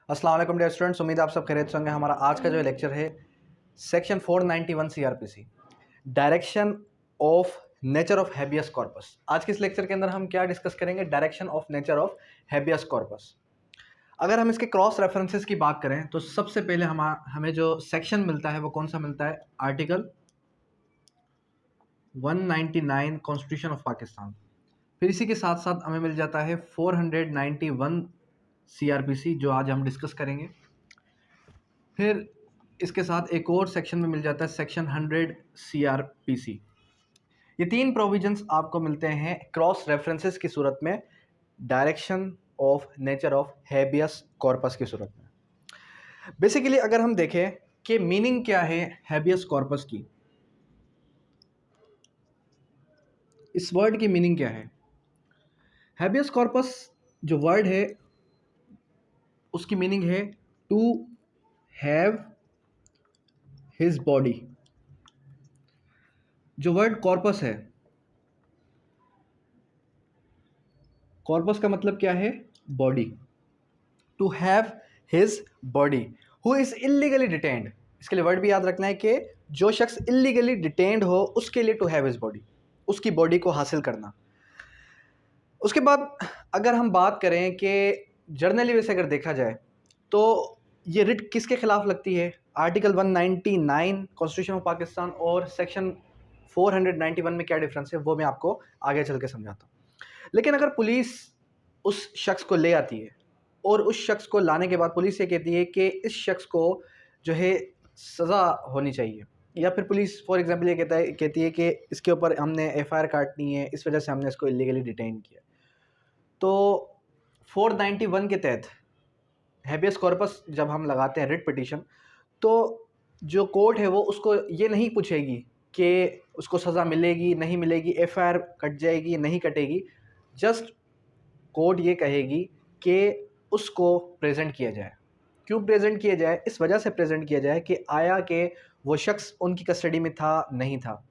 अस्सलाम वालेकुम dear students, उम्मीद है आप सब खैरियत से होंगे। हमारा आज का जो लेक्चर है section 491 CrPC, direction of nature of habeas corpus. आज के इस लेक्चर के अंदर हम क्या डिस्कस करेंगे? Direction of nature of habeas corpus. अगर हम इसके क्रॉस रेफरेंसेस की बात करें तो सबसे पहले हमें जो सेक्शन मिलता है वो कौन सा मिलता है? Article 199 constitution of Pakistan. फिर इसी के साथ साथ हमें मिल जाता है 491 सीआरपीसी, जो आज हम डिस्कस करेंगे। फिर इसके साथ एक और सेक्शन में मिल जाता है सेक्शन 100 सीआरपीसी। ये तीन प्रोविजंस आपको मिलते हैं क्रॉस रेफरेंसेस की सूरत में, direction of nature of habeas corpus की सूरत में। बेसिकली अगर हम देखें कि मीनिंग क्या है हैबियस कॉर्पस की, इस वर्ड की मीनिंग क्या है? हैबियस कॉर्पस जो वर्ड है उसकी मीनिंग है टू हैव हिज बॉडी। जो वर्ड कॉर्पस है, कॉर्पस का मतलब क्या है? Body. To have his body who is illegally detained. इसके लिए वर्ड भी याद रखना है कि जो शख्स इलीगली डिटेन्ड हो उसके लिए टू हैव हिज बॉडी, उसकी बॉडी को हासिल करना। उसके बाद अगर हम बात करें कि जर्नली वैसे अगर देखा जाए तो ये रिट किसके खिलाफ लगती है? आर्टिकल 199 कॉन्स्टिट्यूशन ऑफ पाकिस्तान और सेक्शन 491 में क्या डिफरेंस है वो मैं आपको आगे चल के समझाता हूँ। लेकिन अगर पुलिस उस शख्स को ले आती है और उस शख्स को लाने के बाद पुलिस ये कहती है कि इस शख्स को जो है सज़ा होनी चाहिए, या फिर पुलिस फॉर एग्जांपल ये कहती है कि इसके ऊपर हमने एफआईआर काटनी है, इस वजह से हमने इसको इलीगली डिटेन किया, तो 491 के तहत हैबियस कॉर्पस जब हम लगाते हैं रिट पिटीशन, तो जो कोर्ट है वो उसको ये नहीं पूछेगी कि उसको सज़ा मिलेगी नहीं मिलेगी, एफआईआर कट जाएगी नहीं कटेगी। जस्ट कोर्ट ये कहेगी कि उसको प्रेजेंट किया जाए। क्यों प्रेजेंट किया जाए? इस वजह से प्रेजेंट किया जाए कि आया कि वो शख्स उनकी कस्टडी में था नहीं था,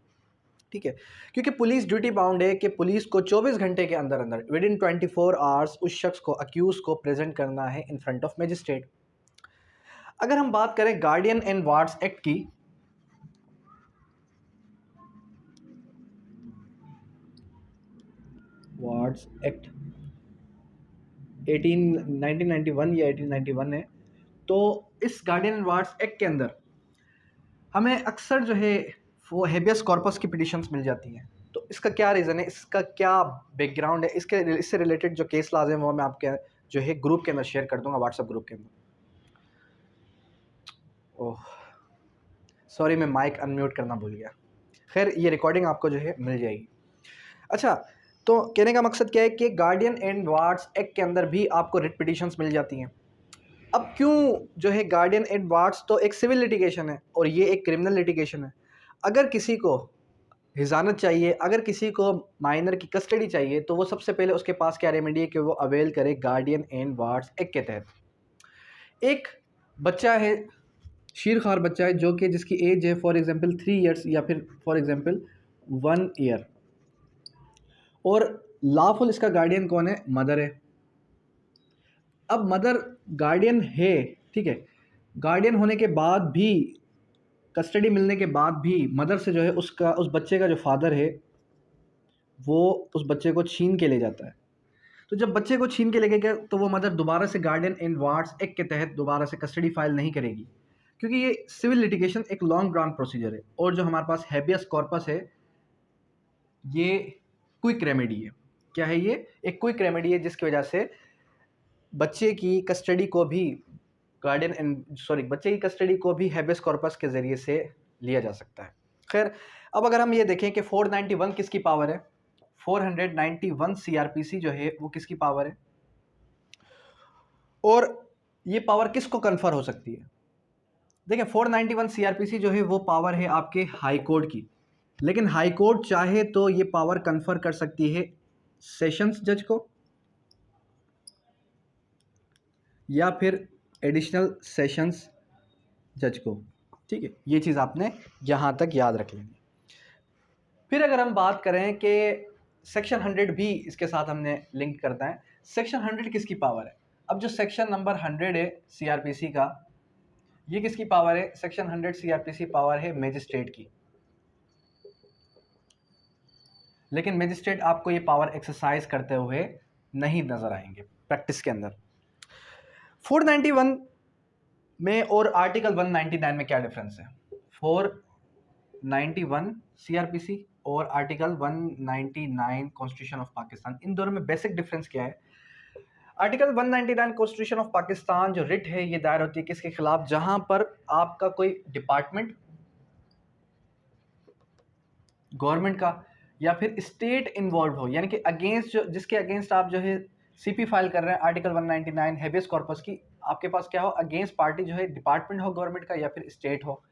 ठीक है। क्योंकि पुलिस ड्यूटी बाउंड है कि पुलिस को 24 घंटे के अंदर अंदर विद इन 24 आवर्स उस शख्स को, अक्यूज को प्रेजेंट करना है इन फ्रंट ऑफ मजिस्ट्रेट। अगर हम बात करें गार्डियन एंड वार्ड्स एक्ट की, वार्ड्स एक्ट 1991 या 1891 है, तो इस गार्डियन एंड वार्ड्स एक्ट के अंदर हमें अक्सर जो है वो हैबियस कॉर्पस की पिटिशंस मिल जाती हैं। तो इसका क्या रीज़न है, इसका क्या बैकग्राउंड है, इससे रिलेटेड जो केस लाज हैं वो मैं आपके जो है ग्रुप के अंदर शेयर कर दूंगा, व्हाट्सएप ग्रुप के अंदर। ओह सॉरी, मैं माइक अनम्यूट करना भूल गया। खैर ये रिकॉर्डिंग आपको जो है मिल जाएगी। अच्छा, तो कहने का मकसद क्या है कि गार्डियन एंड वार्ड्स एक्ट के अंदर भी आपको रिट पिटिशंस मिल जाती हैं। अब क्यों जो है गार्डियन एंड वार्ड्स तो एक सिविल लिटिगेशन है और ये एक क्रिमिनल लिटिगेशन है। अगर किसी को हिजानत चाहिए, अगर किसी को माइनर की कस्टडी चाहिए, तो वो सबसे पहले उसके पास क्या रेमेडी है कि वो अवेल करे गार्डियन एंड वार्ड्स एक्ट के तहत। एक बच्चा है, शीरखार बच्चा है, जो कि जिसकी एज है फॉर एग्जांपल 3 इयर्स या फिर फॉर एग्जांपल 1 ईयर, और लॉफुल इसका गार्डियन कौन है? मदर है। अब मदर गार्डियन है, ठीक है, गार्डियन होने के बाद भी, कस्टडी मिलने के बाद भी मदर से जो है उसका, उस बच्चे का जो फादर है वो उस बच्चे को छीन के ले जाता है। तो जब बच्चे को छीन के ले गया तो वो मदर दोबारा से गार्डियन एंड वार्ड्स एक्ट के तहत दोबारा से कस्टडी फाइल नहीं करेगी, क्योंकि ये सिविल लिटिगेशन एक लॉन्ग ड्राउन प्रोसीजर है। और जो हमारे पास हैबियस कॉर्पस है ये क्विक रेमेडी है। क्या है ये? एक क्विक रेमेडी है जिसकी वजह से बच्चे की कस्टडी को भी बच्चे की कस्टडी को भी हैबियस कॉर्पस के ज़रिए से लिया जा सकता है। खैर, अब अगर हम ये देखें कि 491 किसकी पावर है, 491 सीआरपीसी जो है वो किसकी पावर है, और ये पावर किसको कन्फर हो सकती है? देखें, 491 सीआरपीसी जो है वो पावर है आपके हाई कोर्ट की, लेकिन हाई कोर्ट चाहे तो ये पावर कन्फर कर सकती है सेशंस जज को या फिर एडिशनल सेशंस जज को, ठीक है। ये चीज़ आपने यहाँ तक याद रख लेनी। फिर अगर हम बात करें कि सेक्शन 100 भी इसके साथ हमने लिंक करता है। सेक्शन 100 किसकी पावर है? अब जो सेक्शन नंबर 100 है सीआरपीसी का, ये किसकी पावर है? सेक्शन 100 सीआरपीसी पावर है मैजिस्ट्रेट की, लेकिन मैजिस्ट्रेट आपको ये पावर एक्सरसाइज करते हुए नहीं नजर आएंगे प्रैक्टिस के अंदर। 491 में और आर्टिकल 199 में क्या डिफरेंस है? 491 सीआरपीसी और आर्टिकल 199 कॉन्स्टिट्यूशन ऑफ पाकिस्तान, इन दोनों में बेसिक डिफरेंस क्या है? आर्टिकल 199 कॉन्स्टिट्यूशन ऑफ पाकिस्तान जो रिट है ये दायर होती है किसके खिलाफ? जहां पर आपका कोई डिपार्टमेंट गवर्नमेंट का या फिर स्टेट इन्वॉल्व हो, यानी कि अगेंस्ट जो जिसके अगेंस्ट आप जो है सीपी फाइल कर रहे हैं आर्टिकल 199 हेबियस कॉर्पस की, आपके पास क्या हो? अगेंस्ट पार्टी जो है डिपार्टमेंट हो गवर्नमेंट का या फिर स्टेट हो।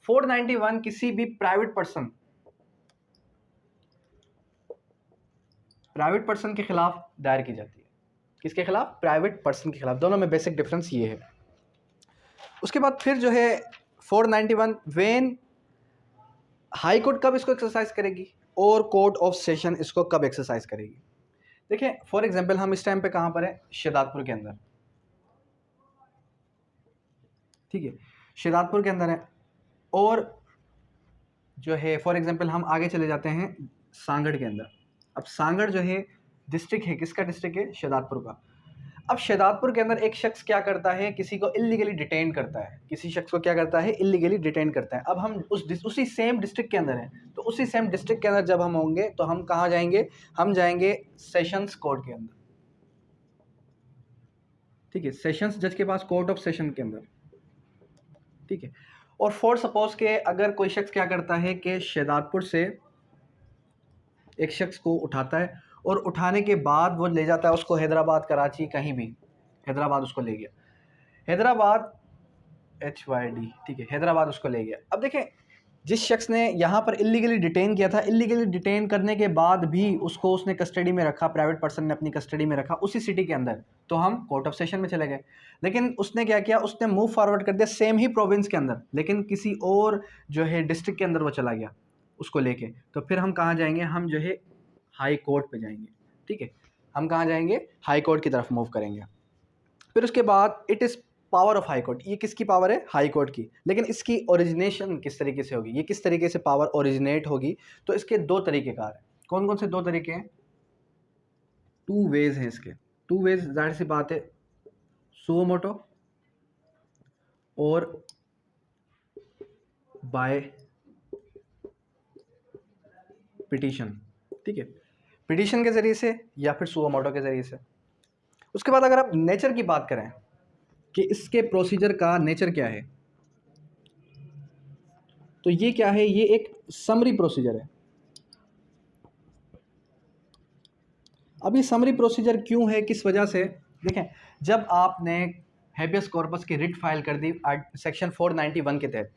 491 किसी भी प्राइवेट पर्सन के खिलाफ दायर की जाती है। किसके खिलाफ? प्राइवेट पर्सन के खिलाफ। दोनों में बेसिक डिफरेंस ये है। उसके बाद फिर जो है 491 वेन हाई कोर्ट कब इसको एक्सरसाइज करेगी और कोर्ट ऑफ सेशन इसको कब एक्सरसाइज करेगी? देखिए फॉर एग्जांपल हम इस टाइम पे कहाँ पर है? शहदादपुर के अंदर, ठीक है, शहदादपुर के अंदर है। और जो है फॉर एग्जांपल हम आगे चले जाते हैं सांगड़ के अंदर। अब सांगड़ जो है डिस्ट्रिक्ट है, किसका डिस्ट्रिक्ट है? शहदादपुर का। अब शहदादपुर के अंदर एक शख्स क्या करता है? किसी को इलीगली डिटेन करता है। किसी शख्स को क्या करता है? इलीगली डिटेन करता है। अब हम उसी सेम डिस्ट्रिक्ट के अंदर हैं, तो उसी सेम डिस्ट्रिक्ट के अंदर जब हम होंगे तो हम कहाँ जाएंगे? हम जाएंगे सेशंस कोर्ट के अंदर, ठीक है, सेशंस जज के पास, कोर्ट ऑफ सेशन के अंदर, ठीक है। और फॉर सपोज के अगर कोई शख्स क्या करता है कि शहदादपुर से एक शख्स को उठाता है और उठाने के बाद वो ले जाता है उसको हैदराबाद, कराची, कहीं भी, हैदराबाद उसको ले गया, हैदराबाद HYD, ठीक है, हैदराबाद उसको ले गया। अब देखें जिस शख्स ने यहाँ पर इलीगली डिटेन किया था, इलीगली डिटेन करने के बाद भी उसको उसने कस्टडी में रखा, प्राइवेट पर्सन ने अपनी कस्टडी में रखा उसी सिटी के अंदर, तो हम कोर्ट ऑफ सेशन में चले गए। लेकिन उसने क्या किया? उसने मूव फॉरवर्ड कर दिया सेम ही प्रोविंस के अंदर, लेकिन किसी और जो है डिस्ट्रिक्ट के अंदर वो चला गया उसको लेके, तो फिर हम कहाँ जाएंगे? हम जो है हाई कोर्ट पे जाएंगे, ठीक है, हम कहाँ जाएंगे? हाई कोर्ट की तरफ मूव करेंगे। फिर उसके बाद it is power of high court. ये किसकी पावर है? हाई कोर्ट की। लेकिन इसकी ओरिजिनेशन किस तरीके से होगी? ये किस तरीके से पावर ओरिजिनेट होगी? तो इसके दो तरीक़ेकार हैं। कौन कौन से दो तरीके हैं? टू वेज हैं इसके। टू वेज जाहिर सी बात है, सुओ मोटो और बाय पिटीशन, ठीक है, पिटीशन के ज़रिए से या फिर सुओ मोटो के ज़रिए से। उसके बाद अगर आप नेचर की बात करें कि इसके प्रोसीजर का नेचर क्या है, तो ये क्या है? ये एक समरी प्रोसीजर है। अब ये समरी प्रोसीजर क्यों है, किस वजह से? देखें, जब आपने हेबियस कॉर्पस की रिट फाइल कर दी सेक्शन 491 के तहत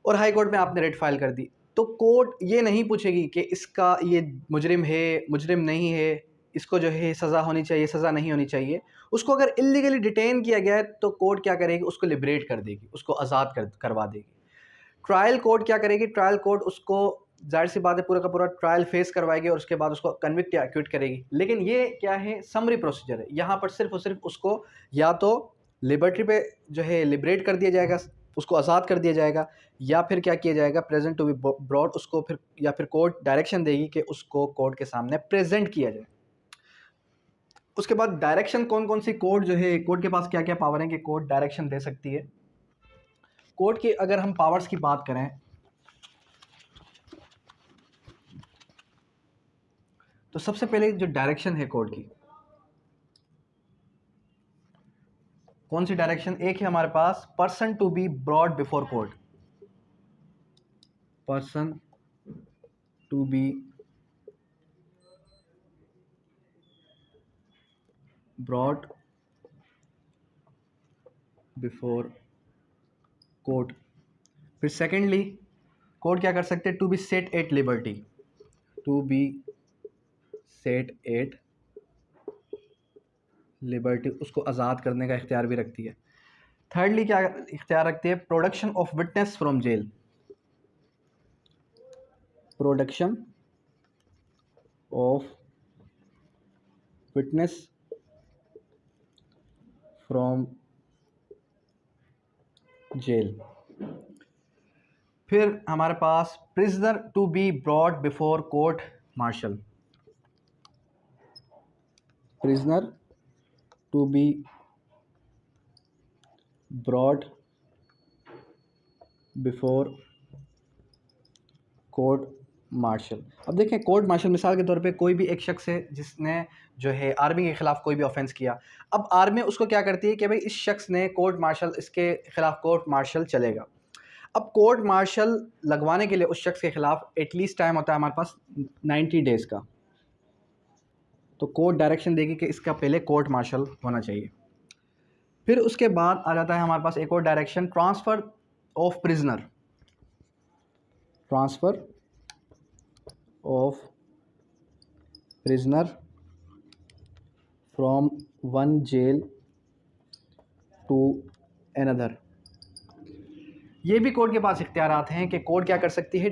और हाई कोर्ट में आपने रिट फाइल कर दी, तो कोर्ट ये नहीं पूछेगी कि इसका ये मुजरिम है, मुजरिम नहीं है, इसको जो है सज़ा होनी चाहिए, सज़ा नहीं होनी चाहिए। उसको अगर इलीगली डिटेन किया गया है तो कोर्ट क्या करेगी? उसको लिबरेट कर देगी, उसको आज़ाद करवा देगी। ट्रायल कोर्ट क्या करेगी? ट्रायल कोर्ट उसको जाहिर सी बात है पूरा का पूरा ट्रायल फेस करवाएगी और उसके बाद उसको कन्विक्ट या एक्विट करेगी। लेकिन ये क्या है? समरी प्रोसीजर है। यहाँ पर सिर्फ और सिर्फ उसको या तो लिबर्टी पे जो है लिबरेट कर दिया जाएगा, उसको आज़ाद कर दिया जाएगा, या फिर क्या किया जाएगा? प्रेजेंट टू बी ब्रॉट, उसको फिर या फिर कोर्ट डायरेक्शन देगी कि उसको कोर्ट के सामने प्रेजेंट किया जाए। उसके बाद डायरेक्शन कौन कौन सी कोर्ट जो है, कोर्ट के पास क्या क्या पावर है कि कोर्ट डायरेक्शन दे सकती है? कोर्ट की अगर हम पावर्स की बात करें तो सबसे पहले जो डायरेक्शन है कोर्ट की, कौन सी डायरेक्शन? एक है हमारे पास person to be brought before court, person to be brought before court. फिर सेकेंडली कोर्ट क्या कर सकते हैं? To be set at liberty, to be set at liberty, उसको आज़ाद करने का इख्तियार भी रखती है। थर्डली क्या इख्तियार रखती है? Production of witness from jail, production of witness from jail. फिर हमारे पास prisoner to be brought before court martial, prisoner to be brought before court martial. अब देखें कोर्ट मार्शल मिसाल के तौर पे कोई भी एक शख्स है जिसने जो है आर्मी के ख़िलाफ़ कोई भी ऑफेंस किया। अब आर्मी उसको क्या करती है कि भाई इस शख्स ने कोर्ट मार्शल, इसके ख़िलाफ़ कोर्ट मार्शल चलेगा। अब कोर्ट मार्शल लगवाने के लिए उस शख्स के ख़िलाफ़ एटलीस्ट टाइम होता है हमारे पास 90 डेज़ का। तो कोर्ट डायरेक्शन देगी कि इसका पहले कोर्ट मार्शल होना चाहिए। फिर उसके बाद आ जाता है हमारे पास एक और direction, transfer of prisoner, transfer of prisoner from one jail to another. ये भी कोर्ट के पास इख्तियारात हैं कि कोर्ट क्या कर सकती है,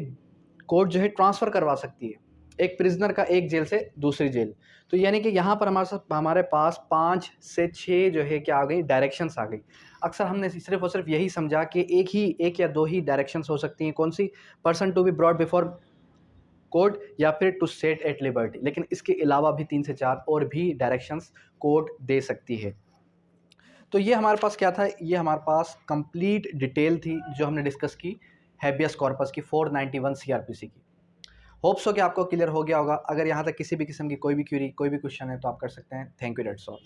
कोर्ट जो है ट्रांसफ़र करवा सकती है एक प्रिजनर का एक जेल से दूसरी जेल। तो यानी कि यहाँ पर हमारे पास 5 से 6 जो है क्या आ गई, डायरेक्शंस आ गई। अक्सर हमने सिर्फ और सिर्फ यही समझा कि एक या दो ही डायरेक्शंस हो सकती हैं, कौन सी, person to be brought before court या फिर टू सेट एट लिबर्टी, लेकिन इसके अलावा भी 3 से 4 और भी डायरेक्शंस कोर्ट दे सकती है। तो ये हमारे पास क्या था, ये हमारे पास कंप्लीट डिटेल थी जो हमने डिस्कस की हैबियस कॉर्पस की 491 सीआरपीसी की। होप्स हो कि आपको क्लियर हो गया होगा। अगर यहाँ तक किसी भी किस्म की कोई भी क्वेरी, कोई भी क्वेश्चन है तो आप कर सकते हैं। Thank you, that's all.